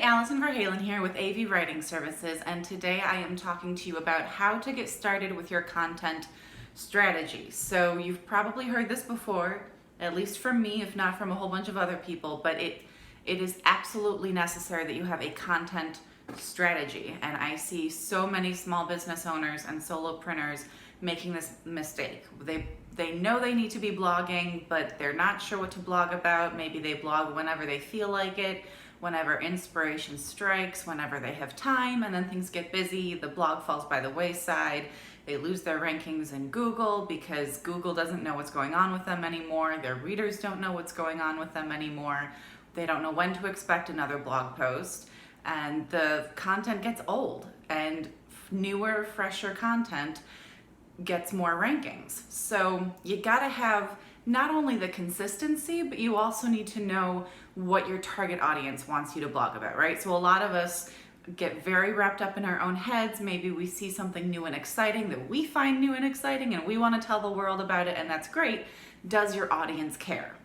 Allison Verhalen here with AV Writing Services, and today I am talking to you about how to get started with your content strategy. So you've probably heard this before, at least from me, if not from a whole bunch of other people, but it is absolutely necessary that you have a content strategy. And I see so many small business owners and solopreneurs making this mistake. They know they need to be blogging, but they're not sure what to blog about. Maybe they blog whenever they feel like it, whenever inspiration strikes, whenever they have time, and then things get busy, the blog falls by the wayside. They lose their rankings in Google because Google doesn't know what's going on with them anymore. Their readers don't know what's going on with them anymore. They don't know when to expect another blog post, and the content gets old, and newer, fresher content gets more rankings. So you gotta have not only the consistency, but you also need to know what your target audience wants you to blog about, right? So a lot of us get very wrapped up in our own heads. Maybe we see something new and exciting that we find new and exciting and we want to tell the world about it, and that's great. Does your audience care?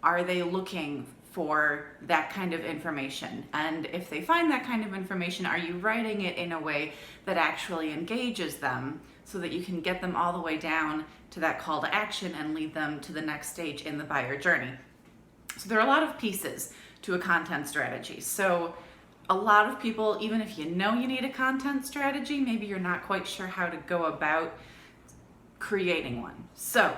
Are they looking for that kind of information? And if they find that kind of information, are you writing it in a way that actually engages them so that you can get them all the way down to that call to action and lead them to the next stage in the buyer journey? So there are a lot of pieces to a content strategy. So a lot of people, even if you know you need a content strategy, maybe you're not quite sure how to go about creating one. So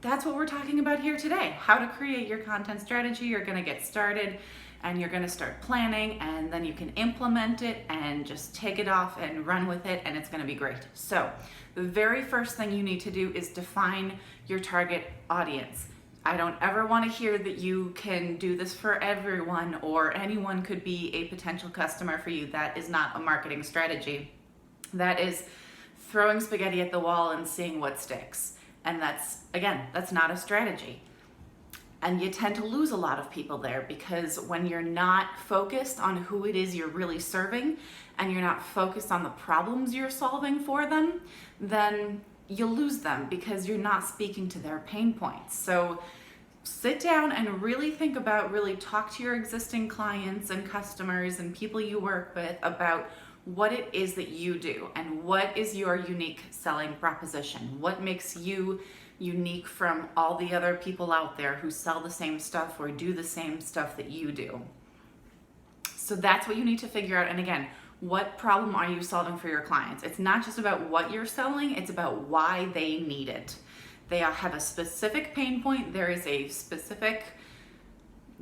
that's what we're talking about here today, how to create your content strategy. You're gonna get started and you're gonna start planning, and then you can implement it and just take it off and run with it, and it's gonna be great. So the very first thing you need to do is define your target audience. I don't ever want to hear that you can do this for everyone or anyone could be a potential customer for you. That is not a marketing strategy. That is throwing spaghetti at the wall and seeing what sticks. And that's not a strategy. And you tend to lose a lot of people there because when you're not focused on who it is you're really serving and you're not focused on the problems you're solving for them, then you lose them because you're not speaking to their pain points. So sit down and really think about, really talk to your existing clients and customers and people you work with about what it is that you do and what is your unique selling proposition. What makes you unique from all the other people out there who sell the same stuff or do the same stuff that you do. So that's what you need to figure out. And again, what problem are you solving for your clients? It's not just about what you're selling, it's about why they need it. They have a specific pain point. There is a specific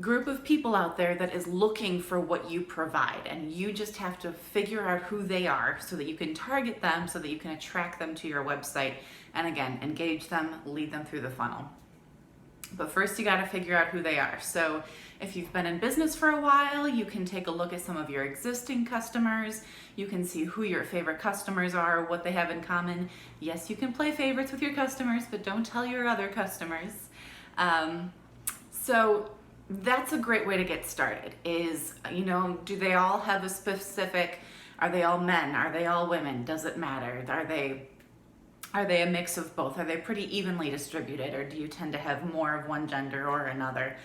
group of people out there that is looking for what you provide, and you just have to figure out who they are so that you can target them, so that you can attract them to your website, and again, engage them, lead them through the funnel. But first you gotta figure out who they are. So if you've been in business for a while, you can take a look at some of your existing customers. You can see who your favorite customers are, what they have in common. Yes, you can play favorites with your customers, but don't tell your other customers. So that's a great way to get started is, do they all have a specific, are they all men? Are they all women? Does it matter? Are they a mix of both? Are they pretty evenly distributed, or do you tend to have more of one gender or another?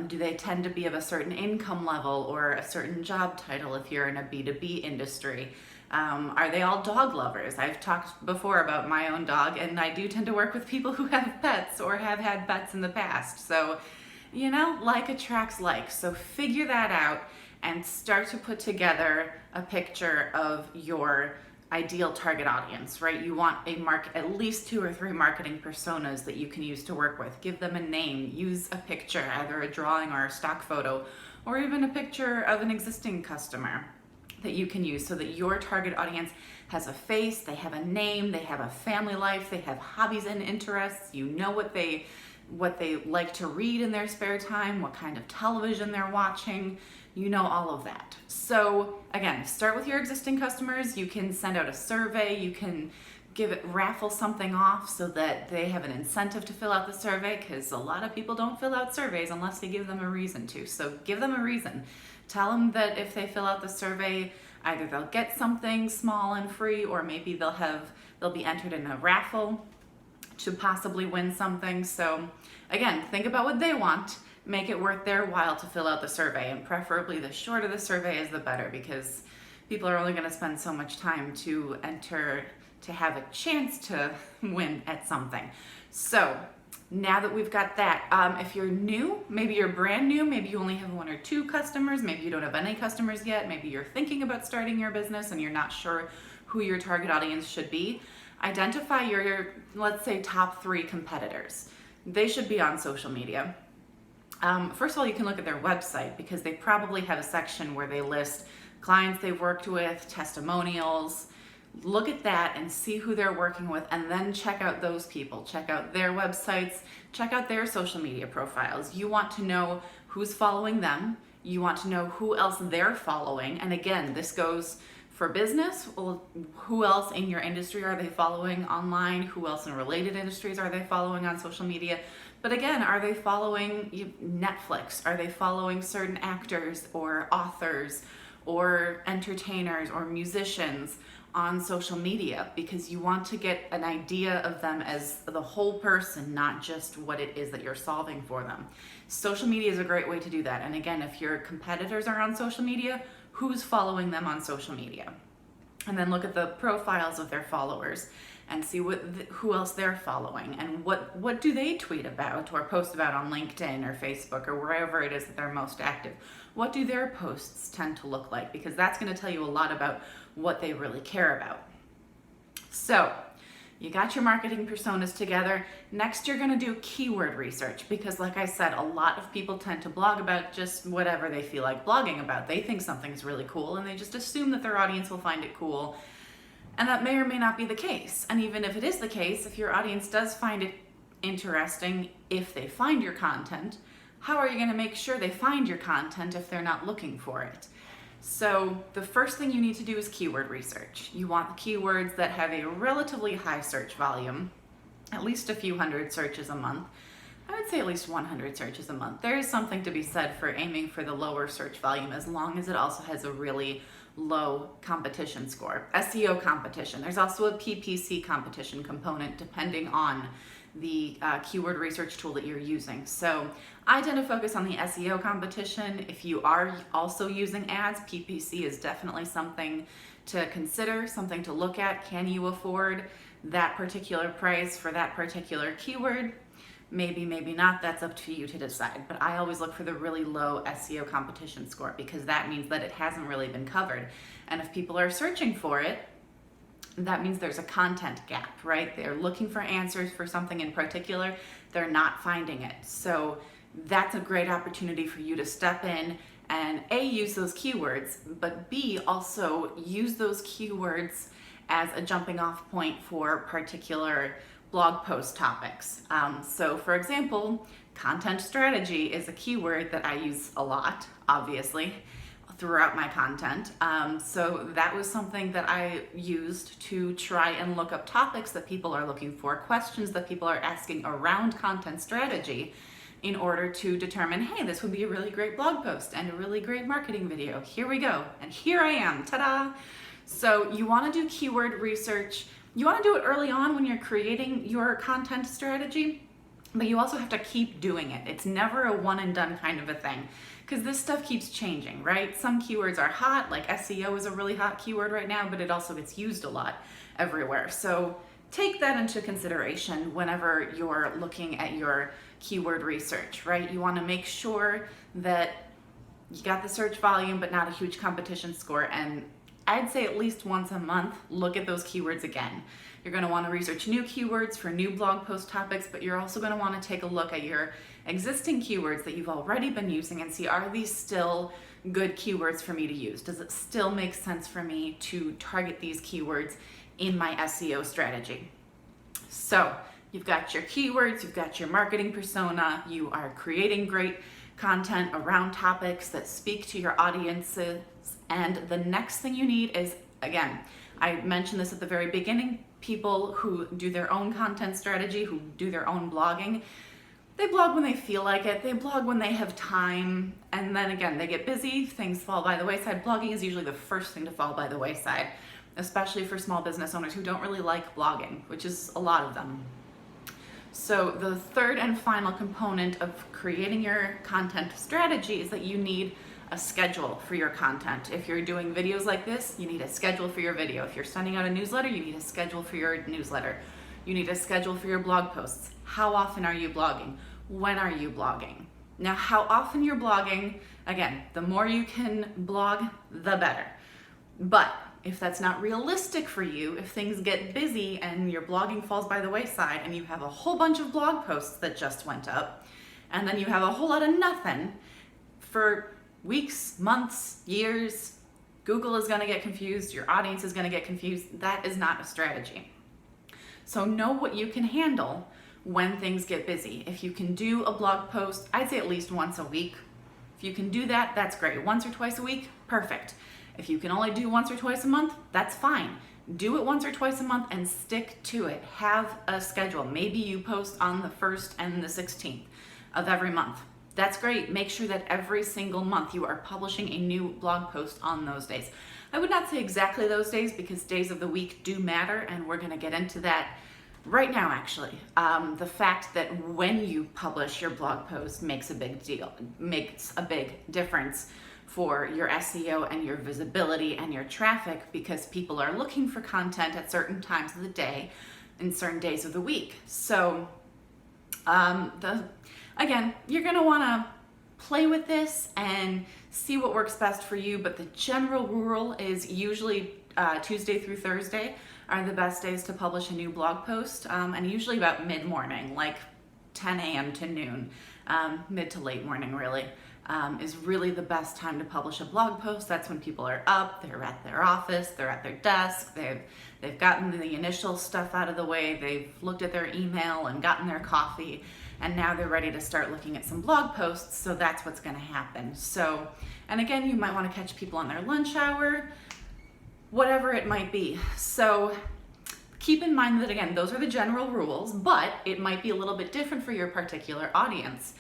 Do they tend to be of a certain income level or a certain job title if you're in a B2B industry? Are they all dog lovers? I've talked before about my own dog, and I do tend to work with people who have pets or have had pets in the past. So, like attracts like. So figure that out and start to put together a picture of your ideal target audience, right? You want at least 2 or 3 marketing personas that you can use to work with. Give them a name, use a picture, either a drawing or a stock photo, or even a picture of an existing customer that you can use so that your target audience has a face, they have a name, they have a family life, they have hobbies and interests, you know what they like to read in their spare time, what kind of television they're watching, all of that. So again, start with your existing customers. You can send out a survey, you can raffle something off so that they have an incentive to fill out the survey, because a lot of people don't fill out surveys unless they give them a reason to. So give them a reason. Tell them that if they fill out the survey, either they'll get something small and free, or maybe they'll be entered in a raffle to possibly win something. So again, think about what they want. make it worth their while to fill out the survey, and preferably the shorter the survey is the better, because people are only going to spend so much time to enter to have a chance to win at something. So now that we've got that, if you're new, maybe you're brand new, maybe you only have 1 or 2 customers, maybe you don't have any customers yet, maybe you're thinking about starting your business and you're not sure who your target audience should be, identify your, let's say, top 3 competitors. They should be on social media. First of all, you can look at their website, because they probably have a section where they list clients they've worked with, testimonials. Look at that and see who they're working with, and then check out those people. Check out their websites, check out their social media profiles. You want to know who's following them. You want to know who else they're following. And again, this goes for business. Well, who else in your industry are they following online? Who else in related industries are they following on social media? But again, are they following Netflix? Are they following certain actors or authors or entertainers or musicians on social media? Because you want to get an idea of them as the whole person, not just what it is that you're solving for them. Social media is a great way to do that. And again, if your competitors are on social media, who's following them on social media? And then look at the profiles of their followers and see who else they're following, and what do they tweet about or post about on LinkedIn or Facebook or wherever it is that they're most active. What do their posts tend to look like? Because that's going to tell you a lot about what they really care about. So you got your marketing personas together. Next, you're going to do keyword research, because like I said, a lot of people tend to blog about just whatever they feel like blogging about. They think something's really cool and they just assume that their audience will find it cool. And that may or may not be the case. And even if it is the case, if your audience does find it interesting, if they find your content, how are you going to make sure they find your content if they're not looking for it? So the first thing you need to do is keyword research. You want the keywords that have a relatively high search volume, at least a few hundred searches a month. I would say at least 100 searches a month. There is something to be said for aiming for the lower search volume, as long as it also has a really low competition score. SEO competition. There's also a PPC competition component depending on the keyword research tool that you're using. So I tend to focus on the SEO competition. If you are also using ads, PPC is definitely something to consider, something to look at. Can you afford that particular price for that particular keyword? Maybe, maybe not. That's up to you to decide. But I always look for the really low SEO competition score, because that means that it hasn't really been covered. And if people are searching for it, that means there's a content gap, right? They're looking for answers for something in particular. They're not finding it. So that's a great opportunity for you to step in and A, use those keywords, but B, also use those keywords as a jumping off point for particular blog post topics. So for example, content strategy is a keyword that I use a lot, obviously, throughout my content. So that was something that I used to try and look up topics that people are looking for, questions that people are asking around content strategy, in order to determine, hey, this would be a really great blog post and a really great marketing video. Here we go. And here I am, ta-da! So you want to do keyword research. You want to do it early on when you're creating your content strategy, but you also have to keep doing it. It's never a one and done kind of a thing, because this stuff keeps changing, right? Some keywords are hot, like SEO is a really hot keyword right now, but it also gets used a lot everywhere. So take that into consideration whenever you're looking at your keyword research, right? You want to make sure that you got the search volume, but not a huge competition score. And I'd say at least once a month, look at those keywords again. You're going to want to research new keywords for new blog post topics, but you're also going to want to take a look at your existing keywords that you've already been using and see, are these still good keywords for me to use? Does it still make sense for me to target these keywords in my SEO strategy? So you've got your keywords, you've got your marketing persona, you are creating great content around topics that speak to your audiences. And the next thing you need is, again, I mentioned this at the very beginning, people who do their own content strategy, who do their own blogging, they blog when they feel like it, they blog when they have time, and then again, they get busy, things fall by the wayside. Blogging is usually the first thing to fall by the wayside, especially for small business owners who don't really like blogging, which is a lot of them. So the third and final component of creating your content strategy is that you need a schedule for your content. If you're doing videos like this, you need a schedule for your video. If you're sending out a newsletter, you need a schedule for your newsletter. You need a schedule for your blog posts. How often are you blogging? When are you blogging? Now, how often you're blogging, again, the more you can blog, the better. But if that's not realistic for you, if things get busy and your blogging falls by the wayside and you have a whole bunch of blog posts that just went up, and then you have a whole lot of nothing for weeks, months, years, Google is gonna get confused, your audience is gonna get confused. That is not a strategy. So know what you can handle when things get busy. If you can do a blog post, I'd say at least once a week. If you can do that, that's great. Once or twice a week, perfect. If you can only do once or twice a month, that's fine. Do it once or twice a month and stick to it. Have a schedule. Maybe you post on the 1st and the 16th of every month. That's great. Make sure that every single month you are publishing a new blog post on those days. I would not say exactly those days because days of the week do matter, and we're going to get into that right now, actually. The fact that when you publish your blog post makes a big deal, makes a big difference for your SEO and your visibility and your traffic, because people are looking for content at certain times of the day and certain days of the week. So again, you're going to want to play with this and see what works best for you, but the general rule is usually Tuesday through Thursday are the best days to publish a new blog post, and usually about mid-morning, like 10 a.m. to noon, mid to late morning really, is really the best time to publish a blog post. That's when people are up, they're at their office, they're at their desk, they've gotten the initial stuff out of the way, they've looked at their email and gotten their coffee, and now they're ready to start looking at some blog posts, so that's what's gonna happen. So, and again, you might wanna catch people on their lunch hour, whatever it might be. So keep in mind that, again, those are the general rules, but it might be a little bit different for your particular audience.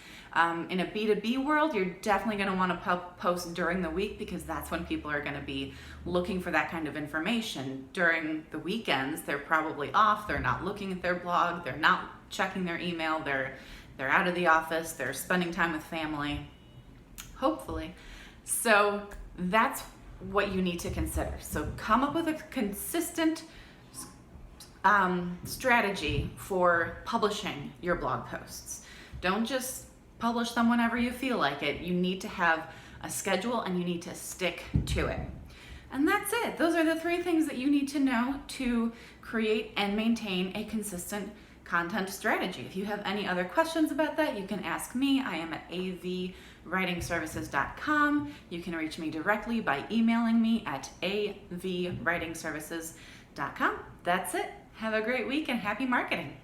In a B2B world, you're definitely going to want to post during the week because that's when people are going to be looking for that kind of information. During the weekends, they're probably off, they're not looking at their blog, they're not checking their email, they're out of the office, they're spending time with family, hopefully. So that's what you need to consider. So come up with a consistent strategy for publishing your blog posts. Don't just publish them whenever you feel like it. You need to have a schedule and you need to stick to it. And that's it. Those are the 3 things that you need to know to create and maintain a consistent content strategy. If you have any other questions about that, you can ask me. I am at avwritingservices.com. You can reach me directly by emailing me at avwritingservices.com. That's it. Have a great week and happy marketing.